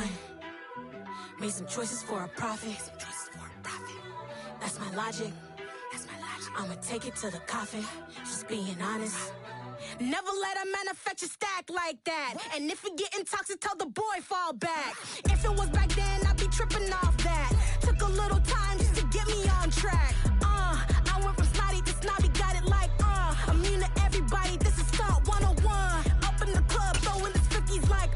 on. Made some choices for a profit. That's my logic. I'ma take it to the coffin. Just being honest. Never let a manufacture stack like that. And if it getting toxic, tell the boy fall back. If it was back then, I'd be tripping off that. Took a little time just to get me on track. I went from snotty to snobby, got it like immune to everybody, this is Salt 101. Up in the club, throwing the cookies like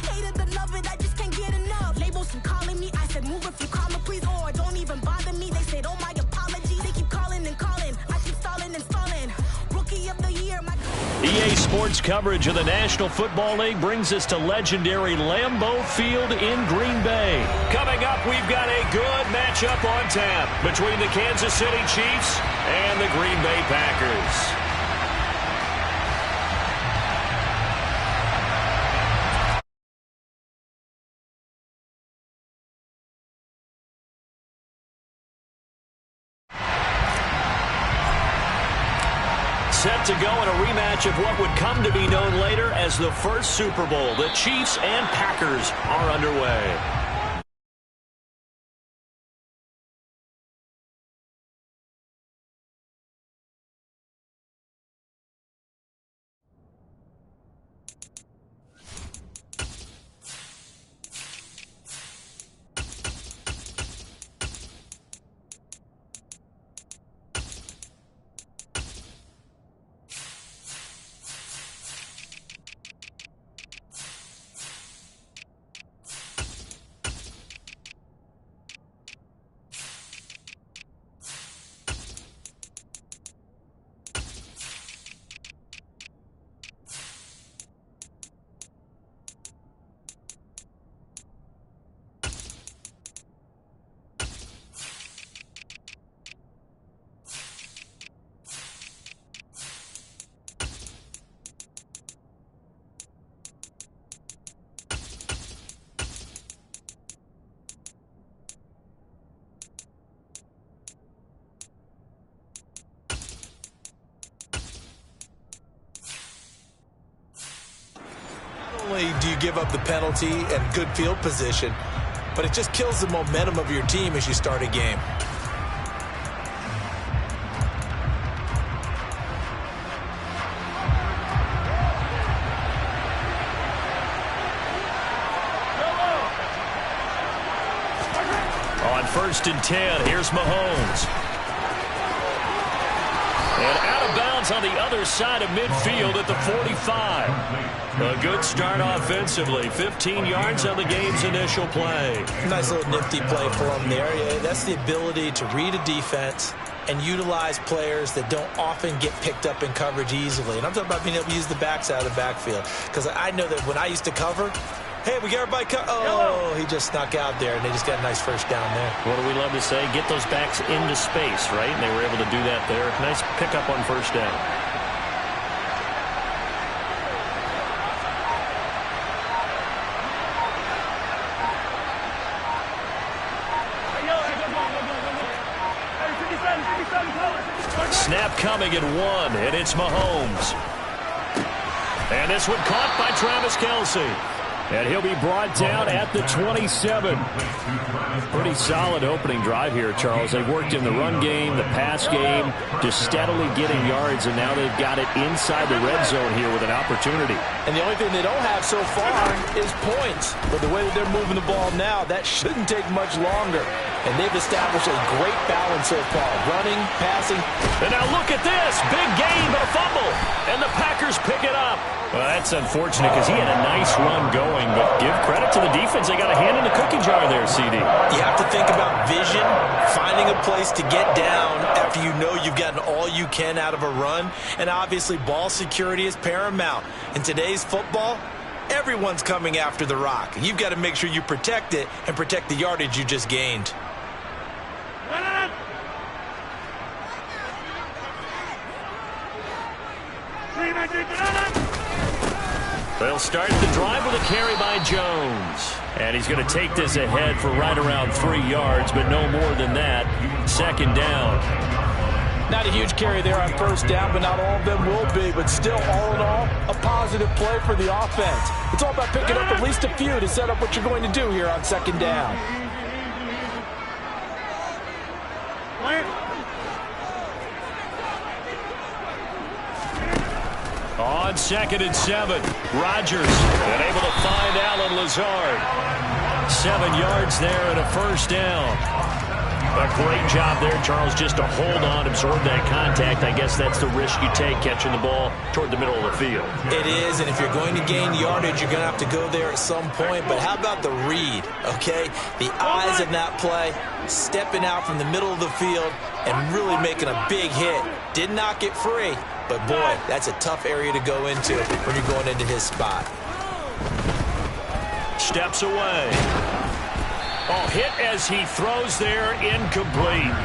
hate it or love it, I just can't get enough. Labels keep calling me, I said move if you call me please, or don't even bother me. They said oh my apologies, they keep calling and calling, I keep stalling and stalling. Rookie of the year, my EA Sports coverage of the National Football League brings us to legendary Lambeau Field in Green Bay. Coming up, we've got a good matchup on tap between the Kansas City Chiefs and the Green Bay Packers. Set to go in a rematch of what would come to be known later as the first Super Bowl. The Chiefs and Packers are underway. Not only do you give up the penalty and good field position, but it just kills the momentum of your team as you start a game. On 1st and 10, here's Mahomes. And out of bounds on the other side of midfield at the 45. A good start offensively. 15 yards on the game's initial play. Nice little nifty play for him there. Yeah, that's the ability to read a defense and utilize players that don't often get picked up in coverage easily. And I'm talking about being able to use the backs out of the backfield. Because I know that when I used to cover, hey, we got everybody oh, he just snuck out there, and they just got a nice first down there. What do we love to say? Get those backs into space, right? And they were able to do that there. Nice pickup on first down. Snap coming at 1, and it's Mahomes. And this one caught by Travis Kelce. And he'll be brought down at the 27. Pretty solid opening drive here, Charles. They've worked in the run game, the pass game, just steadily getting yards, and now they've got it inside the red zone here with an opportunity. And the only thing they don't have so far is points. But the way that they're moving the ball now, that shouldn't take much longer. And they've established a great balance so far. Running, passing. And now look at this. Big gain, but a fumble. And the Packers pick it up. Well, that's unfortunate because he had a nice run going, but give credit to the defense. They got a hand in the cookie jar there, CD. You have to think about vision, finding a place to get down after you know you've gotten all you can out of a run. And obviously, ball security is paramount. In today's football, everyone's coming after the rock. You've got to make sure you protect it and protect the yardage you just gained. They'll start the drive with a carry by Jones. And he's going to take this ahead for right around 3 yards, but no more than that. 2nd down. Not a huge carry there on first down, but not all of them will be. But still, all in all, a positive play for the offense. It's all about picking up the at least a few to set up what you're going to do here on second down. On 2nd and 7, Rodgers and able to find Allen Lazard. 7 yards there and a first down. A great job there, Charles, just to hold on, absorb that contact. I guess that's the risk you take catching the ball toward the middle of the field. It is, and if you're going to gain yardage, you're going to have to go there at some point. But how about the read, okay? The eyes in that play, stepping out from the middle of the field and really making a big hit. Did not get free, but boy, that's a tough area to go into when you're going into his spot. Steps away. Oh, hit as he throws there, incomplete.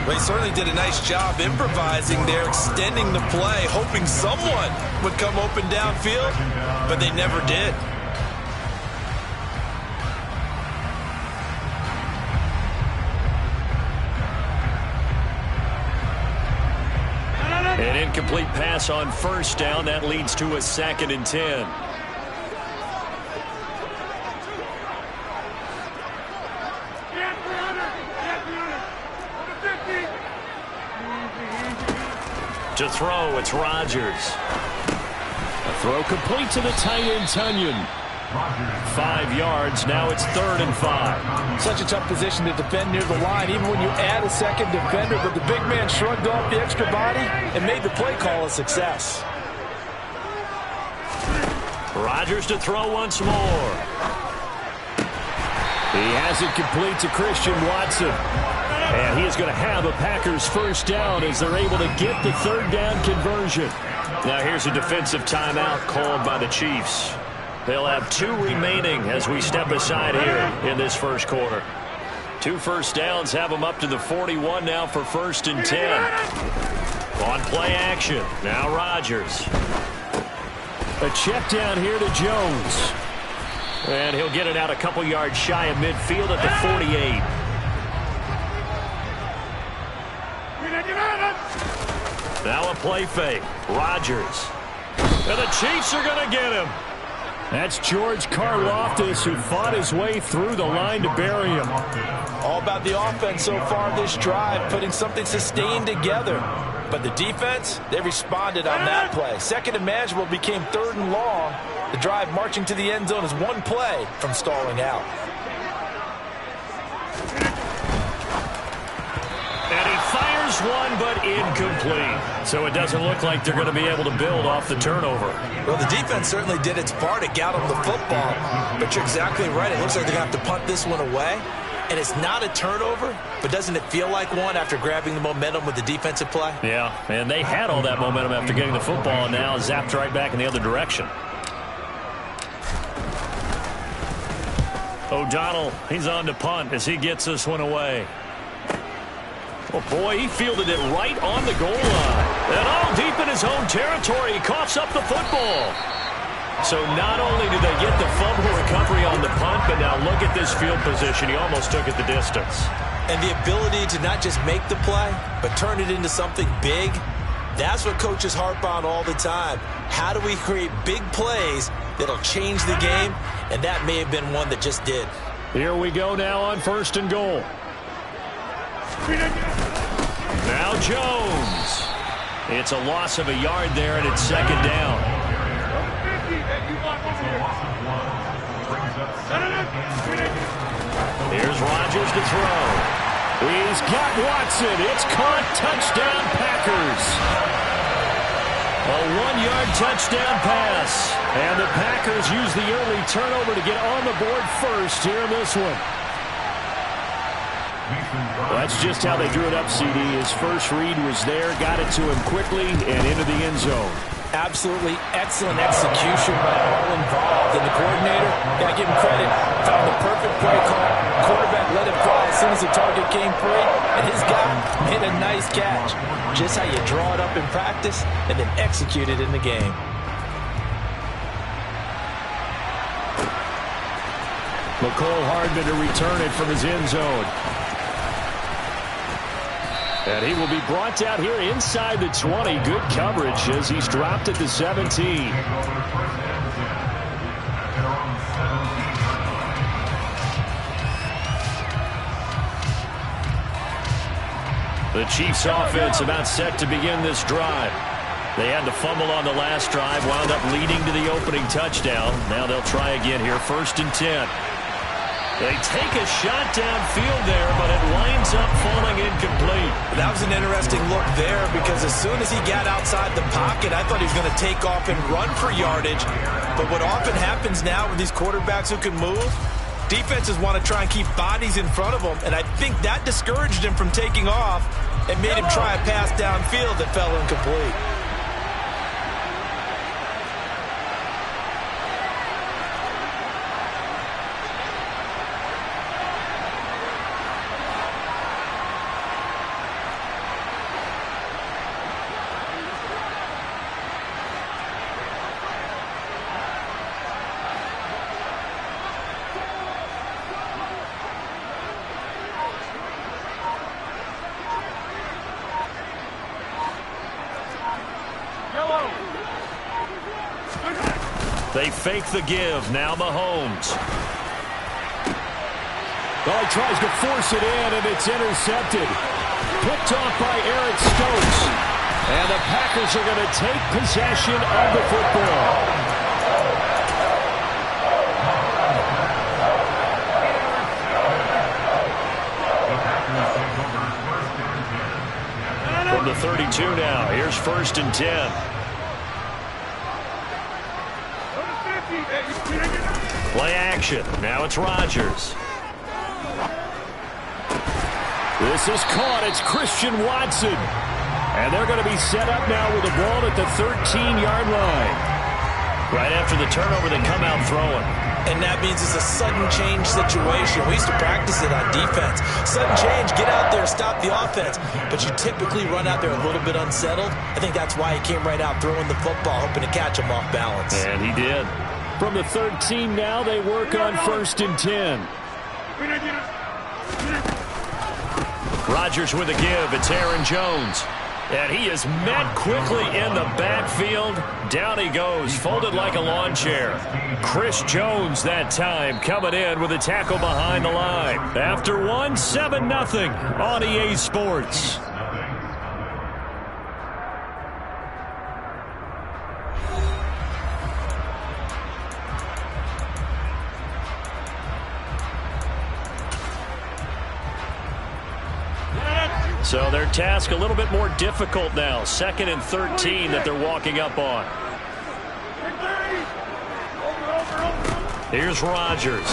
Well, he certainly did a nice job improvising there, extending the play, hoping someone would come open downfield, but they never did. An incomplete pass on first down. That leads to a 2nd and 10. To throw, it's Rodgers. A throw complete to the tight end, Tunyon. 5 yards, now it's 3rd and 5. Such a tough position to defend near the line, even when you add a second defender, but the big man shrugged off the extra body and made the play call a success. Rodgers to throw once more. He has it complete to Christian Watson. And he is going to have a Packers first down as they're able to get the 3rd down conversion. Now here's a defensive timeout called by the Chiefs. They'll have 2 remaining as we step aside here in this first quarter. 2 first downs have them up to the 41 now for 1st and 10. On play action, now Rodgers. A check down here to Jones. And he'll get it out a couple yards shy of midfield at the 48. Now a play fake. Rodgers. And the Chiefs are going to get him. That's George Karlaftis, who fought his way through the line to bury him. All about the offense so far this drive, putting something sustained together. But the defense, they responded on that play. 2nd and manageable became 3rd and long. The drive marching to the end zone is 1 play from stalling out. And he fires one, but incomplete. So it doesn't look like they're going to be able to build off the turnover. Well, the defense certainly did its part to get them the football. But you're exactly right. It looks like they're going to have to punt this one away. And it's not a turnover, but doesn't it feel like one after grabbing the momentum with the defensive play? Yeah, and they had all that momentum after getting the football, and now zapped right back in the other direction. O'Donnell, he's on to punt as he gets this one away. Oh, boy, he fielded it right on the goal line. And all deep in his own territory, he coughs up the football. So not only did they get the fumble recovery on the punt, but now look at this field position. He almost took it the distance. And the ability to not just make the play, but turn it into something big, that's what coaches harp on all the time. How do we create big plays that'll change the game? And that may have been one that just did. Here we go now on 1st and goal. Now Jones. It's a loss of a yard there, and it's 2nd down. Here's Rodgers to throw. He's got Watson. It's caught. Touchdown, Packers. A 1-yard touchdown pass. And the Packers use the early turnover to get on the board first here in this one. Well, that's just how they drew it up, CD. His first read was there, got it to him quickly, and into the end zone. Absolutely excellent execution by all involved. And the coordinator, got to give him credit, found the perfect play call. Quarterback let it fly as soon as the target came free, and his guy made a nice catch. Just how you draw it up in practice and then execute it in the game. McCole Hardman to return it from his end zone. And he will be brought down here inside the 20. Good coverage as he's dropped at the 17. The Chiefs offense about set to begin this drive. They had to fumble on the last drive, wound up leading to the opening touchdown. Now they'll try again here, 1st and 10. They take a shot downfield there, but it winds up falling incomplete. That was an interesting look there because as soon as he got outside the pocket, I thought he was going to take off and run for yardage. But what often happens now with these quarterbacks who can move, defenses want to try and keep bodies in front of them, and I think that discouraged him from taking off and made him try a pass downfield that fell incomplete. They fake the give. Now Mahomes. Well, he tries to force it in, and it's intercepted. Picked off by Eric Stokes. And the Packers are going to take possession of the football. From the 32 now. Here's 1st and 10. Play action. Now it's Rodgers. This is caught. It's Christian Watson. And they're going to be set up now with the ball at the 13-yard line. Right after the turnover, they come out throwing. And that means it's a sudden change situation. We used to practice it on defense. Sudden change, get out there, stop the offense. But you typically run out there a little bit unsettled. I think that's why he came right out throwing the football, hoping to catch him off balance. And he did. From the 13 now, they work on 1st and 10. Rodgers with a give. It's Aaron Jones. And he is met quickly in the backfield. Down he goes, folded like a lawn chair. Chris Jones that time coming in with a tackle behind the line. After 7-0 on EA Sports. So their task a little bit more difficult now. 2nd and 13 that they're walking up on. Here's Rodgers.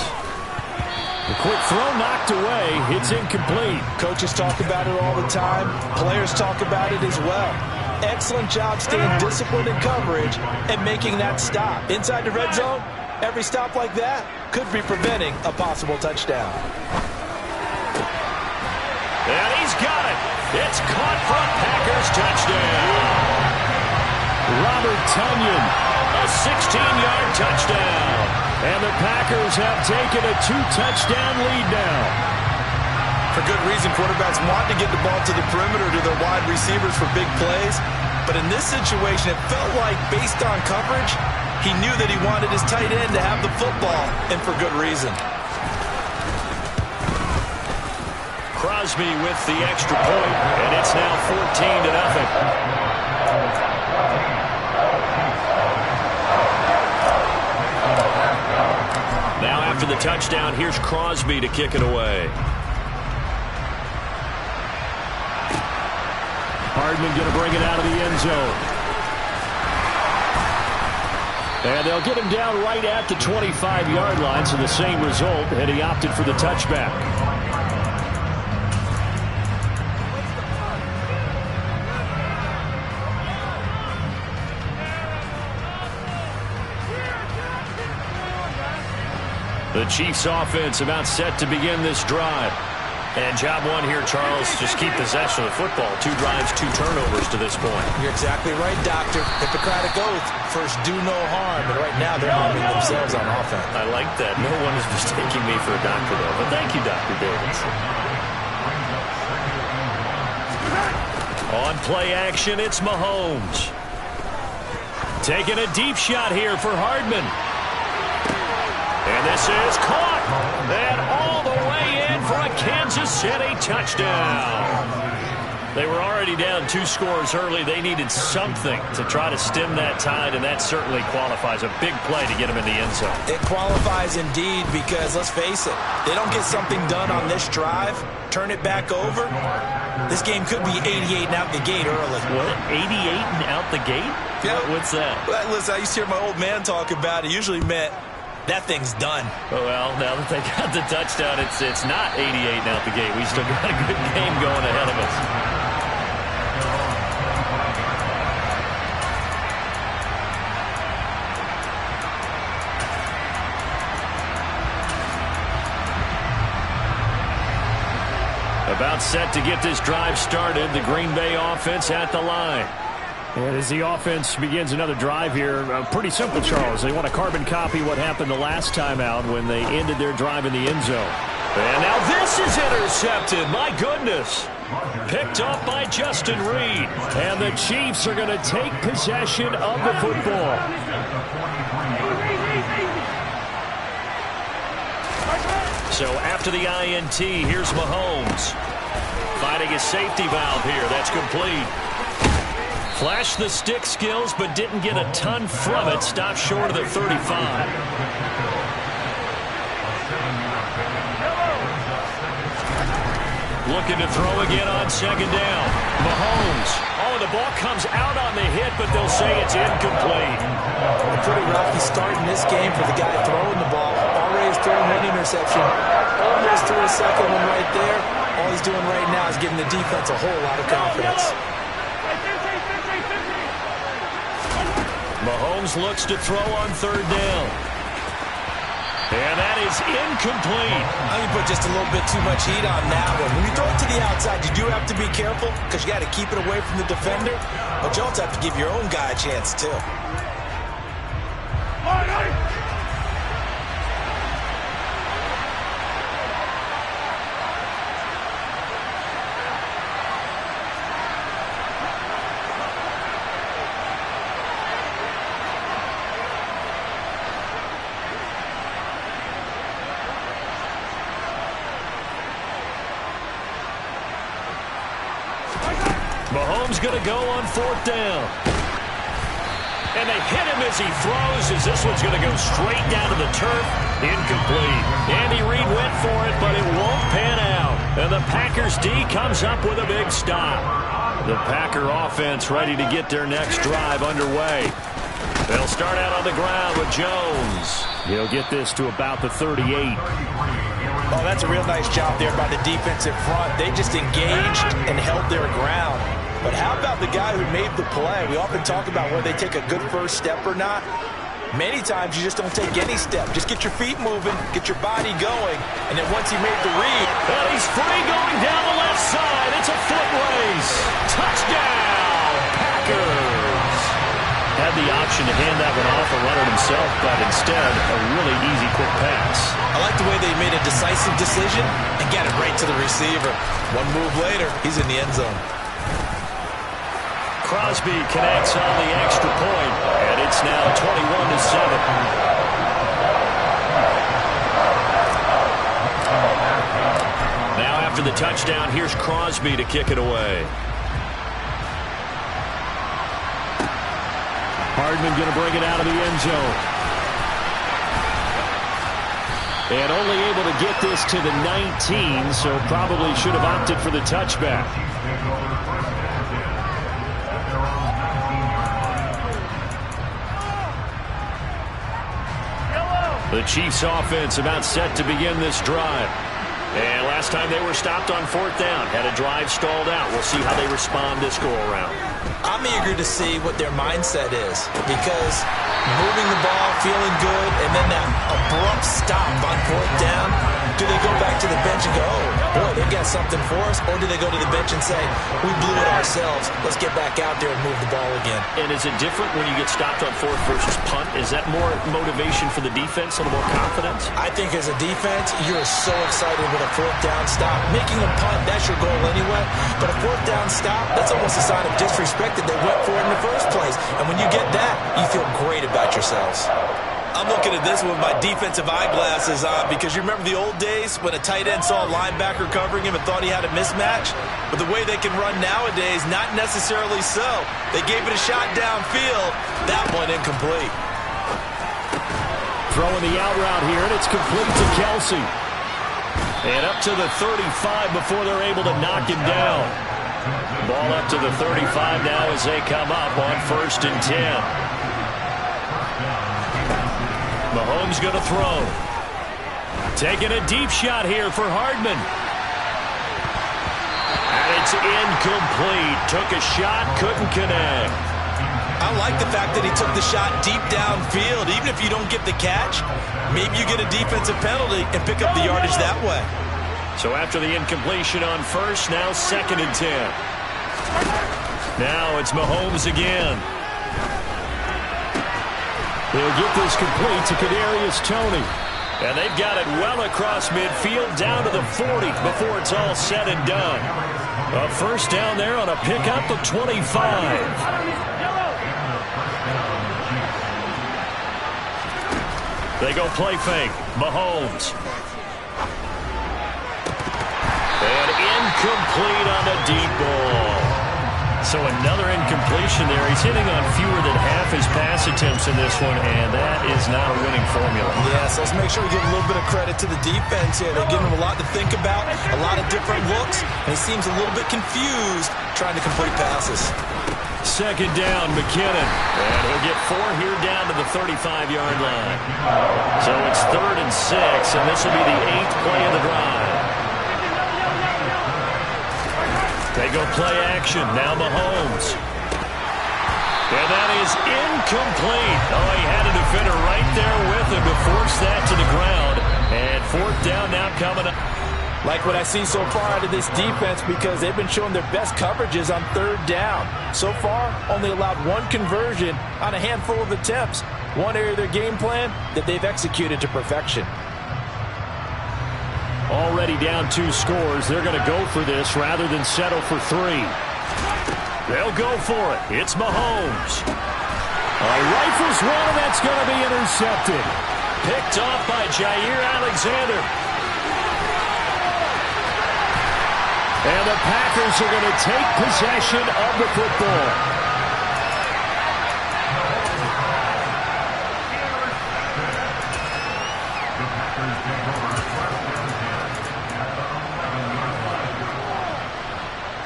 The quick throw knocked away. It's incomplete. Coaches talk about it all the time. Players talk about it as well. Excellent job staying disciplined in coverage and making that stop. Inside the red zone, every stop like that could be preventing a possible touchdown. And he's got it. It's caught for a Packers touchdown. Robert Tonyan. A 16-yard touchdown. And the Packers have taken a 2-touchdown lead now. For good reason, quarterbacks want to get the ball to the perimeter to their wide receivers for big plays. But in this situation, it felt like, based on coverage, he knew that he wanted his tight end to have the football, and for good reason. Crosby with the extra point, and it's now 14-0. Now after the touchdown, here's Crosby to kick it away. Hardman going to bring it out of the end zone. And they'll get him down right at the 25-yard line, so the same result, and he opted for the touchback. The Chiefs offense about set to begin this drive. And job one here, Charles, just keep possession of the football. 2 drives, 2 turnovers to this point. You're exactly right, Doctor. Hippocratic oath. First, do no harm. And right now, they're harming themselves on offense. I like that. No one is mistaking me for a doctor, though. But thank you, Dr. Davis. On play action, it's Mahomes. Taking a deep shot here for Hardman. And this is caught. And all the way in for a Kansas City touchdown. They were already down 2 scores early. They needed something to try to stem that tide, and that certainly qualifies. A big play to get them in the end zone. It qualifies indeed because, let's face it, they don't get something done on this drive, turn it back over, this game could be 88 and out the gate early. What? 88 and out the gate? Yeah. What's that? Well, listen, I used to hear my old man talk about it. Usually meant that thing's done. Well, now that they got the touchdown, it's not 88 and out the gate. We still got a good game going ahead of us. About set to get this drive started. The Green Bay offense at the line. And as the offense begins another drive here, pretty simple, Charles. They want to carbon copy what happened the last time out when they ended their drive in the end zone. And now this is intercepted. My goodness. Picked up by Justin Reed. And the Chiefs are going to take possession of the football. So after the INT, here's Mahomes. Finding his safety valve here. That's complete. Flashed the stick skills, but didn't get a ton from it. Stopped short of the 35. Looking to throw again on second down. Mahomes. Oh, the ball comes out on the hit, but they'll say it's incomplete. A pretty rocky start in this game for the guy throwing the ball. Already has thrown one interception. Almost threw a second one right there. All he's doing right now is giving the defense a whole lot of confidence. Mahomes looks to throw on third down. And that is incomplete. I think you put just a little bit too much heat on that one. When you throw it to the outside, you do have to be careful because you got to keep it away from the defender. But you also have to give your own guy a chance, too. Mahomes going to go on fourth down. And they hit him as he throws, as this one's going to go straight down to the turf. Incomplete. Andy Reid went for it, but it won't pan out. And the Packers D comes up with a big stop. The Packer offense ready to get their next drive underway. They'll start out on the ground with Jones. He'll get this to about the 38. Oh, that's a real nice job there by the defensive front. They just engaged and held their ground. But how about the guy who made the play? We often talk about whether they take a good first step or not. Many times you just don't take any step. Just get your feet moving, get your body going, and then once he made the read. And he's free going down the left side. It's a foot race. Touchdown, Packers. Had the option to hand that one off or run it himself, but instead a really easy quick pass. I like the way they made a decisive decision and got it right to the receiver. One move later, he's in the end zone. Crosby connects on the extra point, and it's now 21-7. Now after the touchdown, here's Crosby to kick it away. Hardman going to bring it out of the end zone. And only able to get this to the 19, so probably should have opted for the touchback. The Chiefs offense about set to begin this drive. And last time they were stopped on fourth down, had a drive stalled out. We'll see how they respond this go-around. I'm eager to see what their mindset is because moving the ball, feeling good, and then that abrupt stop on fourth down, do they go back to the bench and go, oh, boy, they've got something for us? Or do they go to the bench and say, we blew it ourselves, let's get back out there and move the ball again? And is it different when you get stopped on fourth versus punt? Is that more motivation for the defense, a little more confidence? I think as a defense, you're so excited with a fourth down stop. Making a punt, that's your goal anyway. But a fourth down stop, that's almost a sign of disrespect that they went for it in the first place. And when you get that, you feel great about yourselves. I'm looking at this with my defensive eyeglasses on because you remember the old days when a tight end saw a linebacker covering him and thought he had a mismatch? But the way they can run nowadays, not necessarily so. They gave it a shot downfield. That one incomplete. Throwing the out route here, and it's complete to Kelce. And up to the 35 before they're able to knock him down. Ball up to the 35 now as they come up on 1st and 10. Mahomes going to throw. Taking a deep shot here for Hardman. And it's incomplete. Took a shot, couldn't connect. I like the fact that he took the shot deep downfield. Even if you don't get the catch, maybe you get a defensive penalty and pick up the yardage that way. So after the incompletion on 1st, now 2nd and 10. Now it's Mahomes again. They'll get this complete to Kadarius Toney. And they've got it well across midfield down to the 40 before it's all said and done. A 1st down there on a pickup of 25. They go play fake. Mahomes. And incomplete on the deep ball. So another incompletion there. He's hitting on fewer than half his pass attempts in this one, and that is not a winning formula. Yeah, so let's make sure we give a little bit of credit to the defense here. They're giving him a lot to think about, a lot of different looks, and he seems a little bit confused trying to complete passes. 2nd down, McKinnon. And he'll get 4 here down to the 35-yard line. So it's 3rd and 6, and this will be the 8th play of the drive. They go play action. Now Mahomes. And that is incomplete. Oh, he had a defender right there with him to force that to the ground. And 4th down now coming up. Like what I've seen so far out of this defense because they've been showing their best coverages on 3rd down. So far, only allowed 1 conversion on a handful of attempts. One area of their game plan that they've executed to perfection. Already down 2 scores. They're going to go for this rather than settle for 3. They'll go for it. It's Mahomes. Rifles one, and that's going to be intercepted. Picked off by Jair Alexander. And the Packers are going to take possession of the football.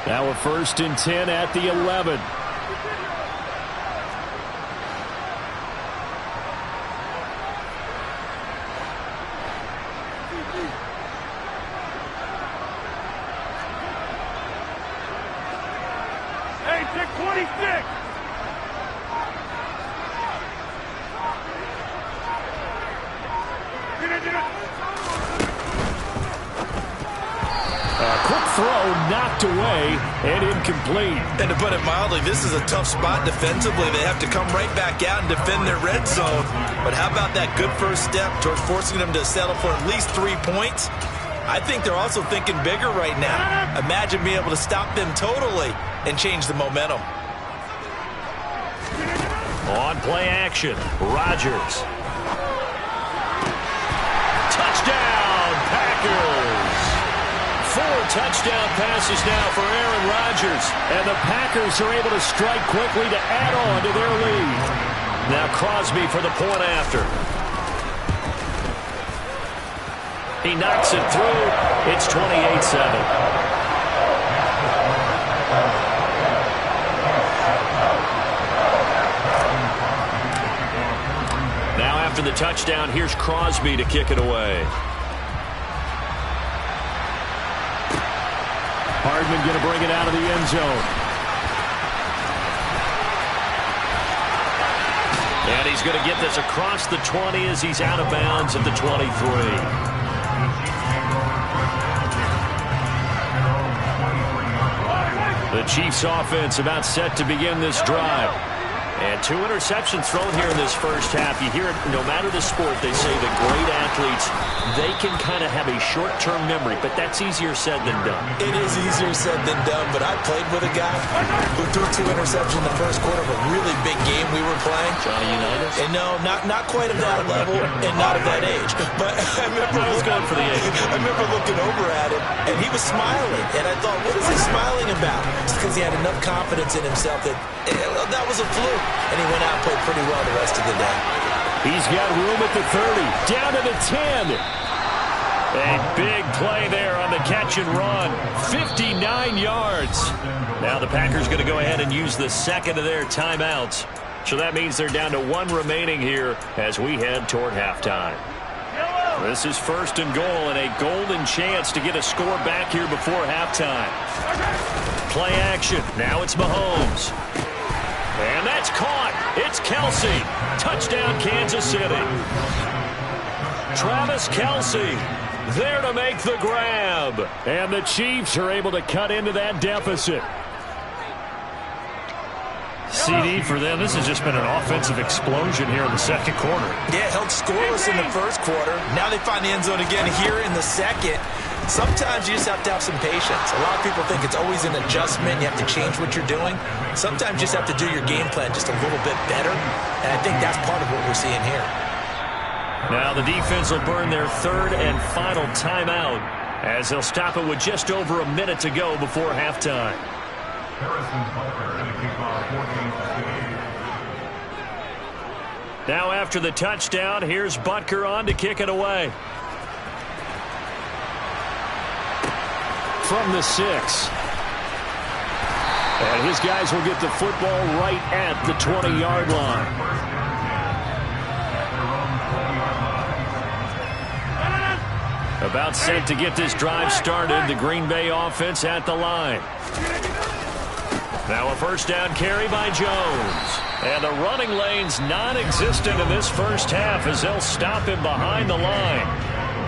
Now a 1st and 10 at the 11. Hey, pick 26. Quick throw knocked away and incomplete. And to put it mildly, this is a tough spot defensively. They have to come right back out and defend their red zone. But how about that good first step towards forcing them to settle for at least 3 points? I think they're also thinking bigger right now. Imagine being able to stop them totally and change the momentum. On play action, Rodgers. Touchdown, Packers. 4 touchdown passes now for Aaron Rodgers. And the Packers are able to strike quickly to add on to their lead. Now Crosby for the point after. He knocks it through. It's 28-7. After the touchdown, here's Crosby to kick it away. Hardman going to bring it out of the end zone. And he's going to get this across the 20 as he's out of bounds at the 23. The Chiefs offense about set to begin this drive. And 2 interceptions thrown here in this first half. You hear it no matter the sport. They say the great athletes, they can kind of have a short-term memory, but that's easier said than done. It is easier said than done, but I played with a guy who threw 2 interceptions in the first quarter of a really big game we were playing. Johnny Unitas? And no, not quite of that level and not of that age. But I was going for the age. I remember looking over at him, and he was smiling. And I thought, what is he smiling about? It's because he had enough confidence in himself that that was a fluke. And he went out and played pretty well the rest of the day. He's got room at the 30, down to the 10. A big play there on the catch and run. 59 yards. Now the Packers going to go ahead and use the second of their timeouts. So that means they're down to 1 remaining here as we head toward halftime. This is 1st and goal and a golden chance to get a score back here before halftime. Play action. Now it's Mahomes. And that's caught. It's Kelce. Touchdown, Kansas City. Travis Kelce there to make the grab. And the Chiefs are able to cut into that deficit. CD for them. This has just been an offensive explosion here in the second quarter. Yeah, held scoreless in the first quarter. Now they find the end zone again here in the second. Sometimes you just have to have some patience. A lot of people think it's always an adjustment. You have to change what you're doing. Sometimes you just have to do your game plan just a little bit better. And I think that's part of what we're seeing here. Now the defense will burn their 3rd and final timeout as they'll stop it with just over a minute to go before halftime. Now after the touchdown, here's Butker on to kick it away. From the 6. And his guys will get the football right at the 20-yard line. About set to get this drive started. The Green Bay offense at the line. Now a first down carry by Jones. And the running lane's non-existent in this first half as they'll stop him behind the line.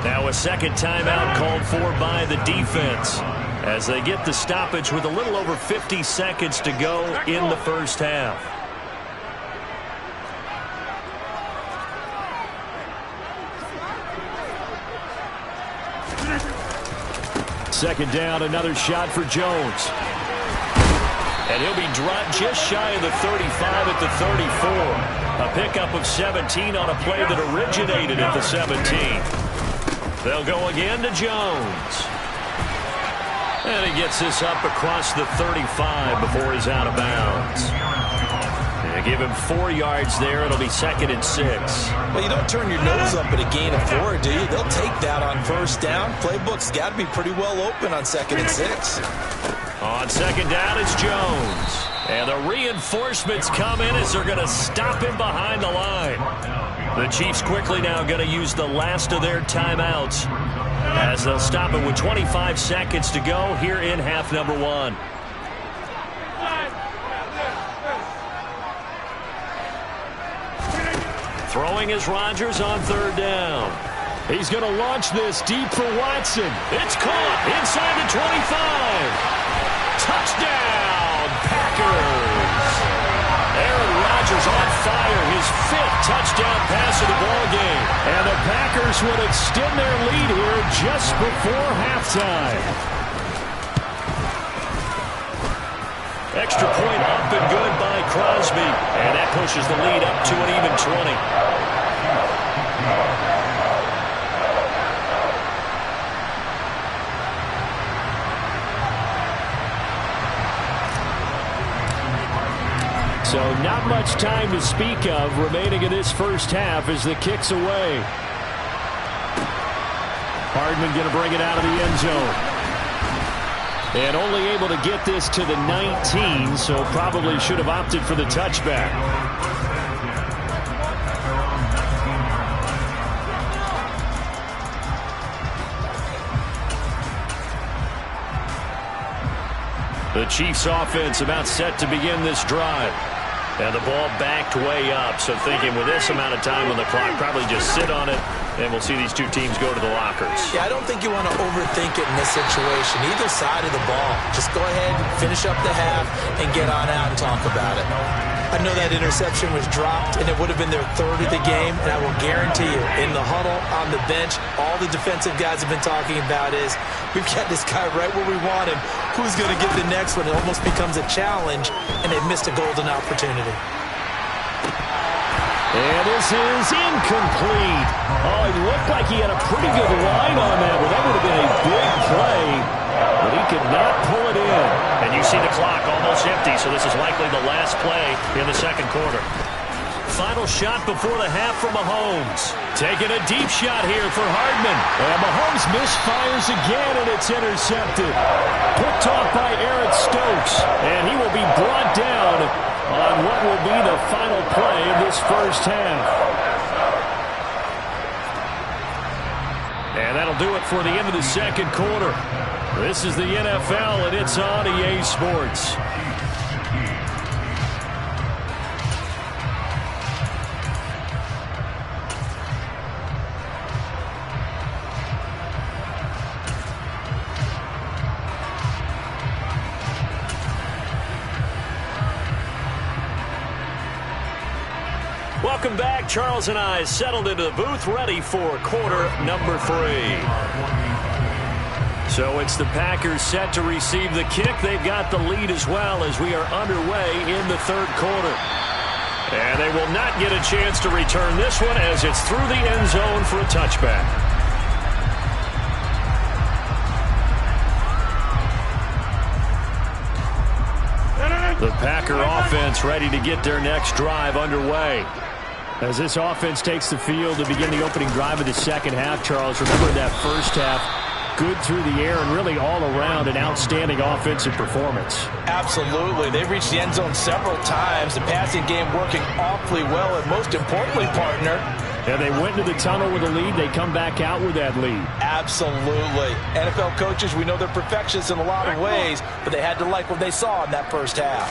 Now a second timeout called for by the defense as they get the stoppage with a little over 50 seconds to go in the first half. Second down, another shot for Jones. And he'll be dropped just shy of the 35 at the 34. A pickup of 17 on a play that originated at the 17. They'll go again to Jones. And he gets this up across the 35 before he's out of bounds. They give him 4 yards there. It'll be 2nd and 6. Well, you don't turn your nose up at a gain of 4, do you? They'll take that on first down. Playbook's got to be pretty well open on 2nd and 6. On second down, it's Jones. And the reinforcements come in as they're going to stop him behind the line. The Chiefs quickly now going to use the last of their timeouts as they'll stop it with 25 seconds to go here in half number 1. Throwing is Rodgers on 3rd down. He's going to launch this deep for Watson. It's caught inside the 25. Touchdown, Packers. Aaron Rodgers on fire, his 5th touchdown pass of the ballgame. And the Packers would extend their lead here just before halftime. Extra point up and good by Crosby. And that pushes the lead up to an even 20. So not much time to speak of remaining in this first half as the kick's away. Hardman going to bring it out of the end zone. And only able to get this to the 19, so probably should have opted for the touchback. The Chiefs offense about set to begin this drive. And the ball backed way up, so thinking with this amount of time on the clock, probably just sit on it And we'll see these two teams go to the lockers. Yeah, I don't think you want to overthink it in this situation. Either side of the ball. Just go ahead, finish up the half, and get on out and talk about it. I know that interception was dropped, and it would have been their third of the game, and I will guarantee you, in the huddle, on the bench, all the defensive guys have been talking about is, we've got this guy right where we want him. Who's going to get the next one? It almost becomes a challenge, and they've missed a golden opportunity. And this is incomplete. Oh, it looked like he had a pretty good line on that, but that would have been a big play. But he could not pull it in. And you see the clock almost empty, so this is likely the last play in the second quarter. Final shot before the half from Mahomes. Taking a deep shot here for Hardman. And Mahomes misfires again, and it's intercepted. Picked off by Eric Stokes. And he will be brought down on what will be the final play of this first half. And that'll do it for the end of the second quarter. This is the NFL, and it's on EA Sports. Welcome back. Charles and I settled into the booth, ready for quarter number 3. So it's the Packers set to receive the kick. They've got the lead as well as we are underway in the third quarter. And they will not get a chance to return this one as it's through the end zone for a touchback. The Packer offense ready to get their next drive underway. As this offense takes the field to begin the opening drive of the second half, Charles, remember that first half, good through the air and really all around an outstanding offensive performance. Absolutely. They reached the end zone several times. The passing game working awfully well, and most importantly, partner, and they went into the tunnel with a lead. They come back out with that lead. Absolutely. NFL coaches, we know they're perfectionists in a lot of ways, but they had to like what they saw in that first half.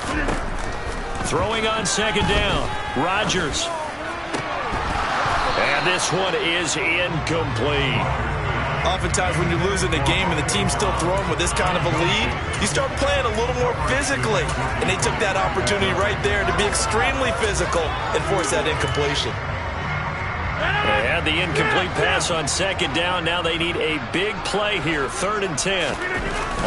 Throwing on second down, Rodgers. And this one is incomplete. Oftentimes when you're losing a game and the team's still throwing with this kind of a lead, you start playing a little more physically. And they took that opportunity right there to be extremely physical and force that incompletion. They had the incomplete pass on second down. Now they need a big play here, 3rd and 10.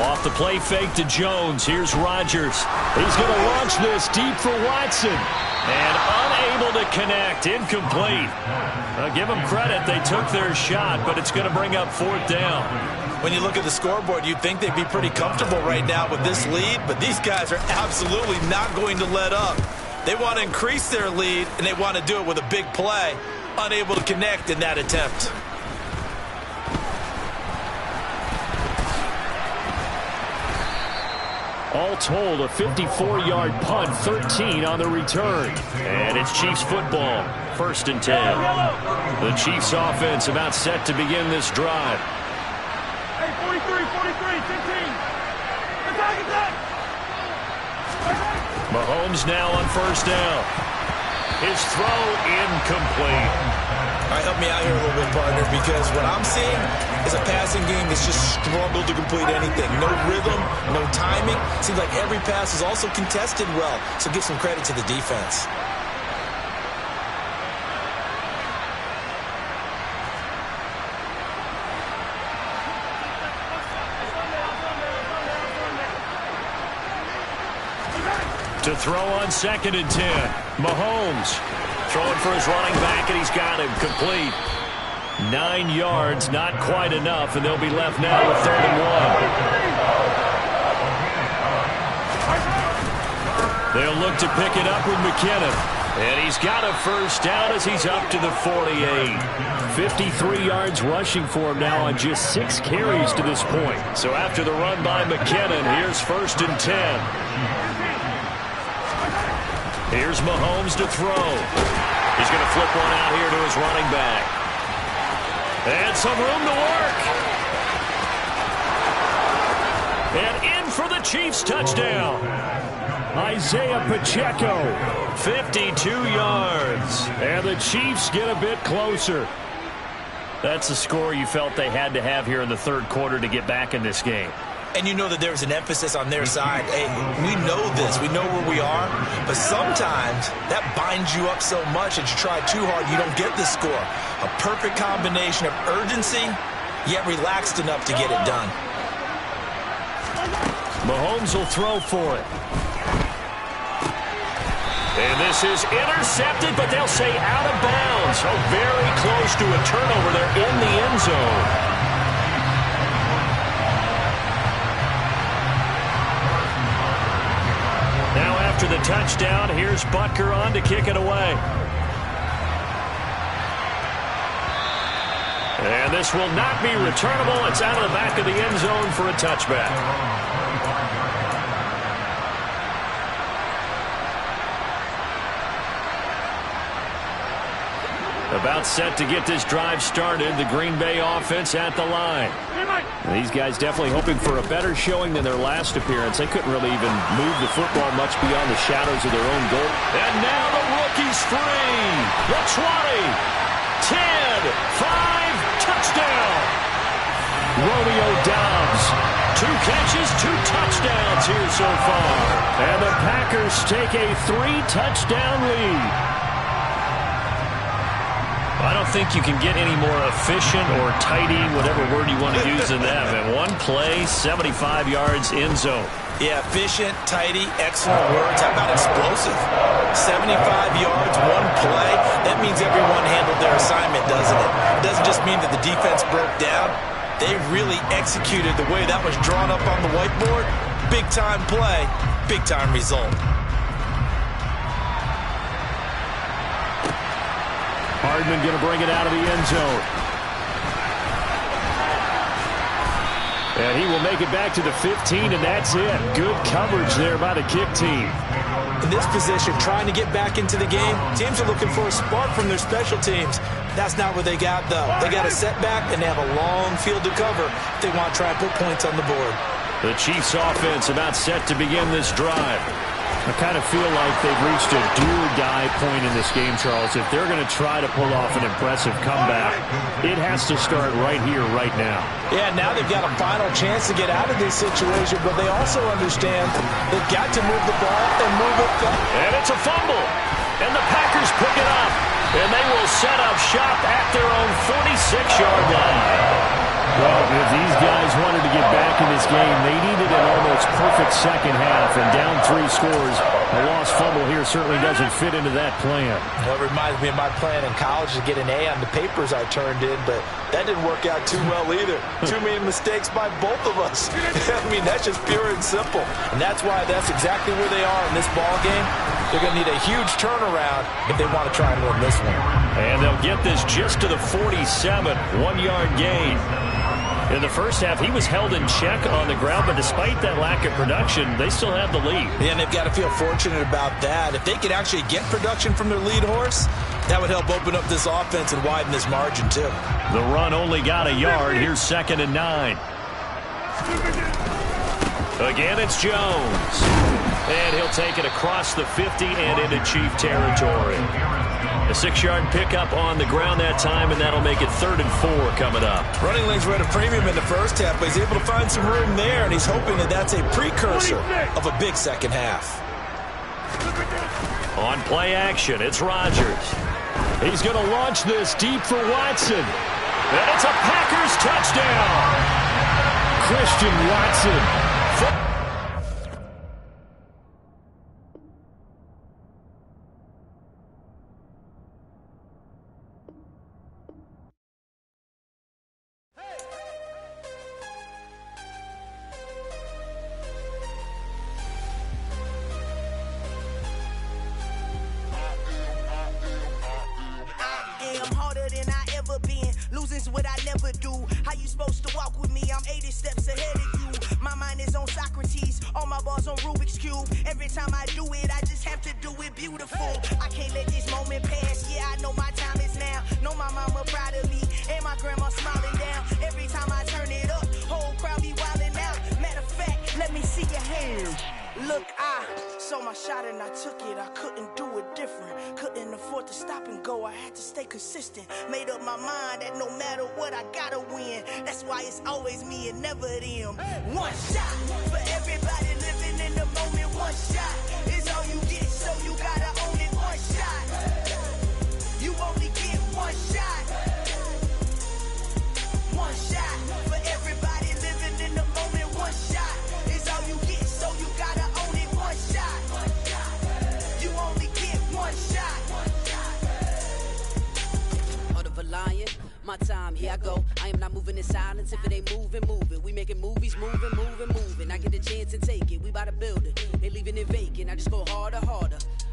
Off the play fake to Jones. Here's Rodgers. He's going to launch this deep for Watson. And unable to connect. Incomplete. Give them credit. They took their shot, but it's going to bring up 4th down. When you look at the scoreboard, you'd think they'd be pretty comfortable right now with this lead, but these guys are absolutely not going to let up. They want to increase their lead, and they want to do it with a big play. Unable to connect in that attempt. All told, a 54-yard punt, 13 on the return. And it's Chiefs football, 1st and 10. The Chiefs offense about set to begin this drive. Hey, 43, 15. Attack. Mahomes now on 1st down. His throw incomplete. All right, help me out here a little bit, partner, because what I'm seeing is a passing game that's just struggled to complete anything. No rhythm, no timing. Seems like every pass is also contested well, so give some credit to the defense. To throw on 2nd and 10. Mahomes throwing for his running back, and he's got him complete. 9 yards, not quite enough, and they'll be left now with 3rd and 1. They'll look to pick it up with McKinnon. And he's got a first down as he's up to the 48. 53 yards rushing for him now on just 6 carries to this point. So after the run by McKinnon, here's 1st and 10. Here's Mahomes to throw. He's going to flip one out here to his running back. And some room to work. And in for the Chiefs touchdown. Isaiah Pacheco. 52 yards. And the Chiefs get a bit closer. That's the score you felt they had to have here in the third quarter to get back in this game. And you know that there's an emphasis on their side. Hey, we know this. We know where we are. But sometimes that binds you up so much that you try too hard, you don't get the score. A perfect combination of urgency, yet relaxed enough to get it done. Mahomes will throw for it. And this is intercepted, but they'll say out of bounds. Oh, very close to a turnover there in the end zone. Now after the touchdown, here's Butker on to kick it away. And this will not be returnable. It's out of the back of the end zone for a touchback. About set to get this drive started. The Green Bay offense at the line. These guys definitely hoping for a better showing than their last appearance. They couldn't really even move the football much beyond the shadows of their own goal. And now the rookie's free. The 20, 10, 5, touchdown. Romeo Doubs. 2 catches, 2 touchdowns here so far. And the Packers take a 3-touchdown lead. I don't think you can get any more efficient or tidy, whatever word you want to use in that. And one play, 75 yards in zone. Yeah, efficient, tidy, excellent words. How about explosive? 75 yards, one play. That means everyone handled their assignment, doesn't it? It doesn't just mean that the defense broke down. They really executed the way that was drawn up on the whiteboard. Big-time play, big-time result. Hardman going to bring it out of the end zone. And he will make it back to the 15, and that's it. Good coverage there by the kick team. In this position, trying to get back into the game, teams are looking for a spark from their special teams. That's not what they got, though. They got a setback, and they have a long field to cover if they want to try and put points on the board. The Chiefs offense about set to begin this drive. I kind of feel like they've reached a do-or-die point in this game, Charles. If they're going to try to pull off an impressive comeback, it has to start right here, right now. Yeah, now they've got a final chance to get out of this situation, but they also understand they've got to move the ball and move it up. And it's a fumble. And the Packers pick it up. And they will set up shop at their own 46-yard line. Well, if these guys wanted to get back in this game, they needed an almost perfect second half, and down 3 scores. A lost fumble here certainly doesn't fit into that plan. Well, it reminds me of my plan in college to get an A on the papers I turned in, but that didn't work out too well either. Too many mistakes by both of us. I mean, that's just pure and simple. And that's why that's exactly where they are in this ball game. They're going to need a huge turnaround if they want to try and win this one. And they'll get this just to the 47, 1-yard gain. In the first half, he was held in check on the ground, but despite that lack of production, they still have the lead. Yeah, and they've got to feel fortunate about that. If they could actually get production from their lead horse, that would help open up this offense and widen this margin, too. The run only got a yard. Here's 2nd and 9. Again, it's Jones. And he'll take it across the 50 and into Chief territory. A 6-yard pickup on the ground that time, and that'll make it 3rd and 4 coming up. Running lanes were at a premium in the first half, but he's able to find some room there, and he's hoping that that's a precursor of a big second half. On play action, it's Rodgers. He's going to launch this deep for Watson. And it's a Packers touchdown. Christian Watson. What I never do. How you supposed to walk with me? I'm 80 steps ahead of you. My mind is on Socrates, all my balls on Rubik's Cube. Every time I do it, I just have to do it beautiful. I can't let this moment pass. Yeah, I know my time is now. Know my mama proud of me, and my grandma smiling down. Every time I turn it up, whole crowd be wilding out. Matter of fact, let me see your hands. Look, I saw my shot and I took it. I couldn't do it different. Couldn't afford afford to stop and go. I had to stay consistent. Made up my mind that no matter what, I gotta win. That's why it's always me and never them. One shot for everybody living in the moment. One shot is all you get, so you gotta own it. One shot. You only get one shot. One shot for everybody living in the moment. One shot is all you get, so you gotta own it. One shot. You only get one shot. Heart of a lion, my time, here I go. I am not moving in silence. If it ain't moving, move it. We making movies, moving. I get a chance and take it. We bout to build it. They leaving it vacant. I just go harder.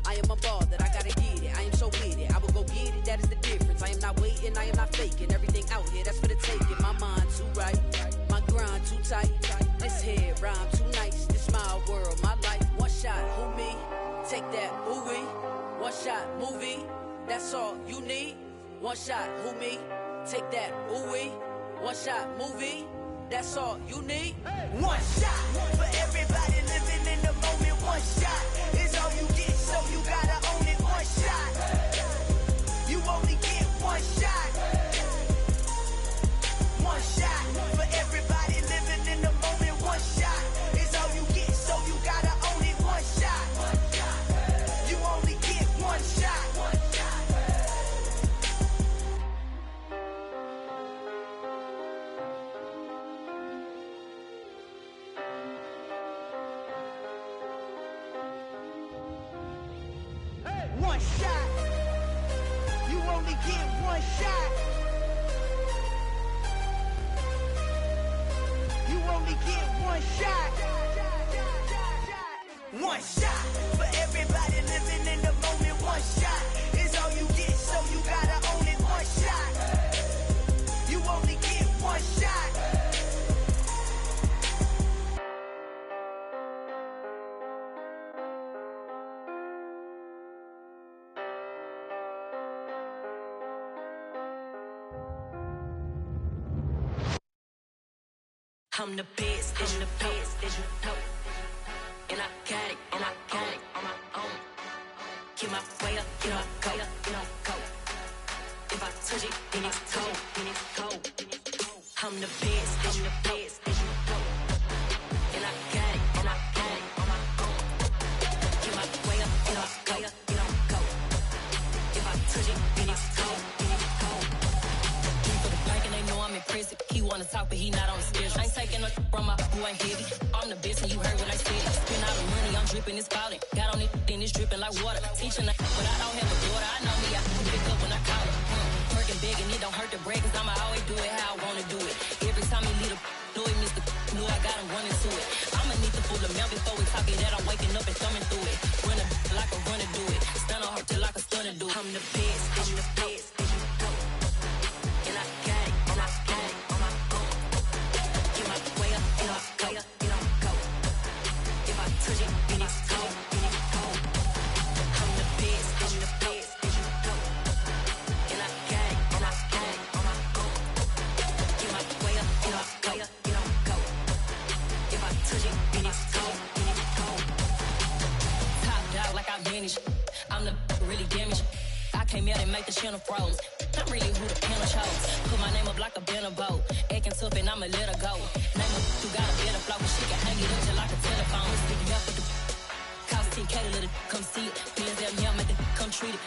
I am a ball that I gotta get it. I am so with it. I will go get it. That is the difference. I am not waiting. I am not faking. Everything out here, that's for the taking. My mind too right. My grind too tight. This head rhyme too nice. This my world, my life. One shot, who me? Take that, ooh-wee. One shot, movie. That's all you need. One shot, who me? Take that, ooh-wee. One shot, movie. That's all you need. One shot for everybody living in the moment. One shot is all you get, so you gotta own it. One shot. You only get one shot. One shot for everybody living in the moment. One shot is all you get, so you gotta own it. One shot. You only get one shot. One shot. You only get one shot. You only get one shot. One shot for everybody living in the moment. One shot is all you get, so you gotta own it. One shot. You only get one shot. I'm the best, and the best, and you know. And I got it, on my own. Get my way up, you know, go. If I touch it, then it's cold. I'm the best, and the best, and you know. And I got it, on my own. Get my way up, you know, go. If I touch it, then it's cold. For the bank and they know I'm impressive. He wanna talk, but he not on the schedule. I ain't taking no from my who ain't heavy. I'm the best and you heard what I said. Spend all the money, I'm dripping, it's spouting. Got on it, then it's dripping like water. Teaching but I don't have a daughter. I know me, I can pick up when I call it. Working big and it don't hurt to break, cause I'ma always do it how I wanna do it. Every time he lead a know it, Mr. Knew I got him running to it. I'ma need to pull the mail before we talk it that I'm waking up and thumbing through it. Run a like a runner do it. Stun on her till like a stunner do it. I'm the best, and the best, and you know. And I got it, on my own. Get my way up, you know, go. If I touch it, then it's cold. I'm the best, and the best, and you know. And I got it, on my own. Get my way up, you know, go. If I touch it, then it's cold. Top dog like I manage. I'm the really damaged. I came out and make the channel froze. I'm really who the panel chose. Put my name up like a banner boat. Acting tough and I'ma let her go. Name her who got a better flow, but she can hang it up just like a telephone. Speaking up with the cost 10K to let it come see it. Feelings that me, I make it come treat it.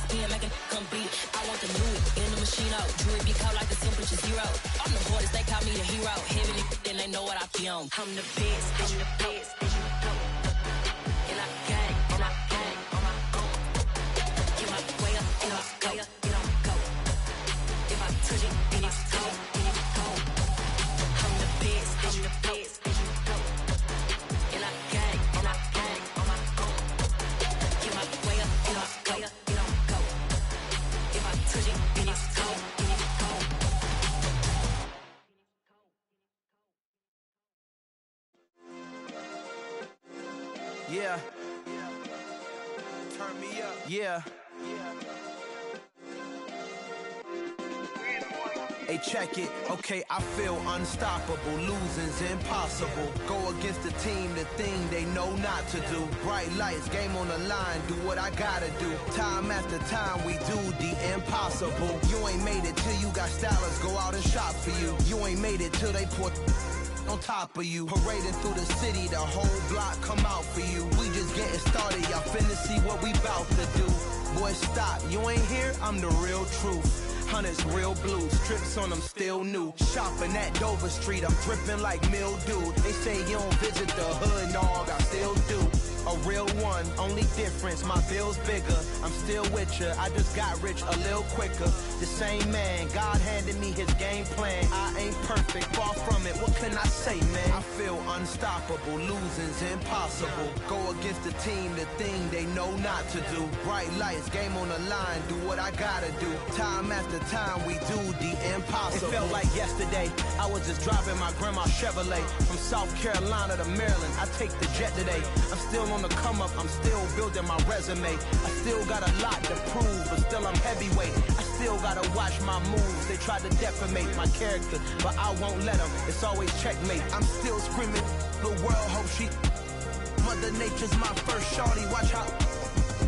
Spin, make it come beat it. I want the new it in the machine out. Jewelry be caught like the temperature zero. I'm the hardest, they call me the hero. Heaven then they know what I be on. I'm the best, and the best, and you know. And I got it, on my own. Get my way up, you know, go. If I touch it, then it's cold. I'm the best, and the best, and you know. And I got it, on my own. Get my way up, you know, go. If I touch it, then it's cold. Yeah. Turn me up. Yeah. Hey, check it. Okay, I feel unstoppable. Losing's impossible. Go against the team, the thing they know not to do. Bright lights, game on the line, do what I gotta do. Time after time, we do the impossible. You ain't made it till you got stylists go out and shop for you. You ain't made it till they pour on top of you. Parading through the city, the whole block come out for you. We just getting started, y'all finna see what we bout to do. Boy, stop, you ain't here, I'm the real truth. Hunters, real blues, strips on them still new. Shopping at Dover Street, I'm dripping like mildew. They say you don't visit the hood, dog, I still do. A real one, only difference, my bill's bigger. I'm still with ya, I just got rich a little quicker. The same man, God handed me his game plan. I ain't perfect, far from it, what can I say, man? I feel unstoppable, losing's impossible. Go against the team, the thing they know not to do. Bright lights, game on the line, do what I gotta do. Time after time, we do the impossible. It felt like yesterday, I was just driving my grandma's Chevrolet. From South Carolina to Maryland, I take the jet today. I'm still on the come up, I'm still building my resume. I still got a lot to prove, but still I'm heavyweight. I still gotta watch my moves. They tried to defamate my character, but I won't let them. It's always checkmate. I'm still screaming, the world hope she. Mother Nature's my first shorty. Watch how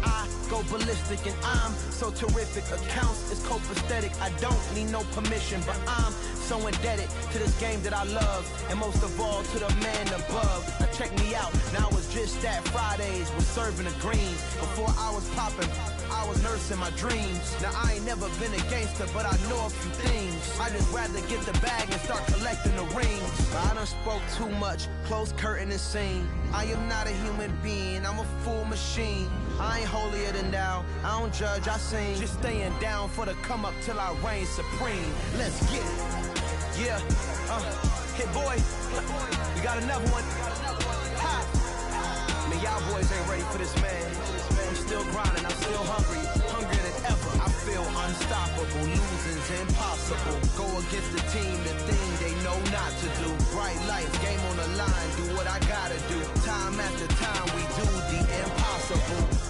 I go ballistic, and I'm so terrific. Accounts is copacetic. I don't need no permission, but I'm so indebted to this game that I love, and most of all to the man above. Now check me out, now it's just that Fridays was serving the greens. Before I was popping, I was nursing my dreams. Now I ain't never been a gangster, but I know a few things. I just rather get the bag and start collecting the rings. But I done spoke too much, close curtain and scene. I am not a human being, I'm a full machine. I ain't holier than thou, I don't judge, I sing. Just staying down for the come up till I reign supreme. Let's get it. Yeah, hit boy, we got another one. Ha! Man, y'all boys ain't ready for this, man. I'm still grinding, I'm still hungry, hungrier than ever. I feel unstoppable, losing's impossible. Go against the team, the thing they know not to do. Bright lights, game on the line, do what I gotta do. Time after time, we do the impossible.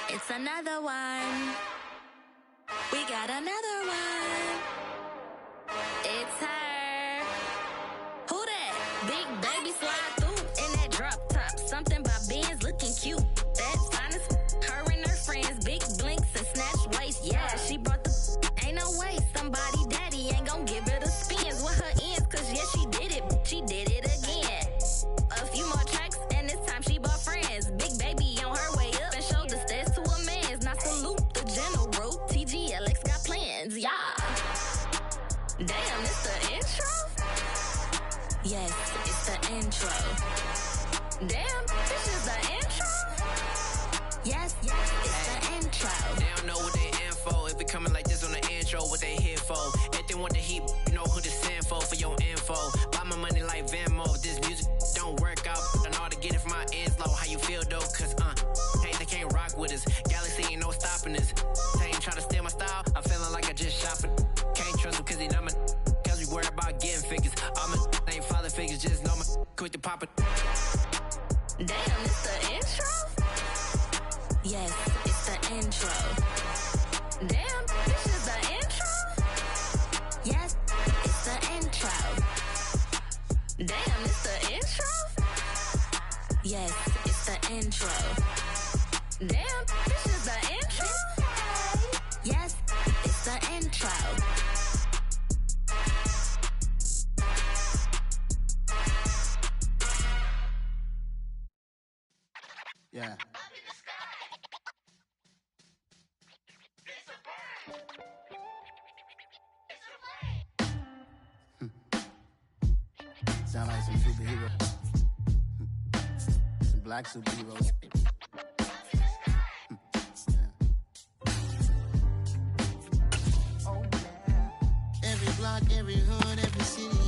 It's another one. We got another one. Big baby slide through in that drop top. Something by Benz looking cute. That's fine as her and her friends. Big blinks and snatch waist. Yeah, she brought the ain't no way. Somebody daddy ain't gon' give her the spins with her ends. Cause yeah, she did it. She did it again. A few more tracks and this time she bought friends. Big baby on her way up and showed the stairs to a man's. Now salute the general. TGLX got plans. Yeah. Damn, it's the intro? Yes, it's the intro. Damn, this is the intro? Yes, it's the intro. They don't know what they in for. If it coming like this on the intro, what they here for? If they want the heat, you know who to send for your info. Buy my money like Venmo. If this music don't work out, I know how to get it from my ends low. How you feel though? Cause hey, they can't rock with us. Galaxy ain't no stopping us. They ain't try to steal my style. I'm feeling like I just shot for. Can't trust them cause they not my. Cause we worried about getting figures. All my ain't father figures, just know my quick to pop it. Damn, it's the intro? Yes, it's the intro. Damn, this is the intro? Yes, it's the intro. Damn, it's the intro? Yes, it's the intro. Damn, this is the intro? Yes, it's the intro. Yeah. Sound like some superheroes. Some black superheroes. Every block, every hood, every city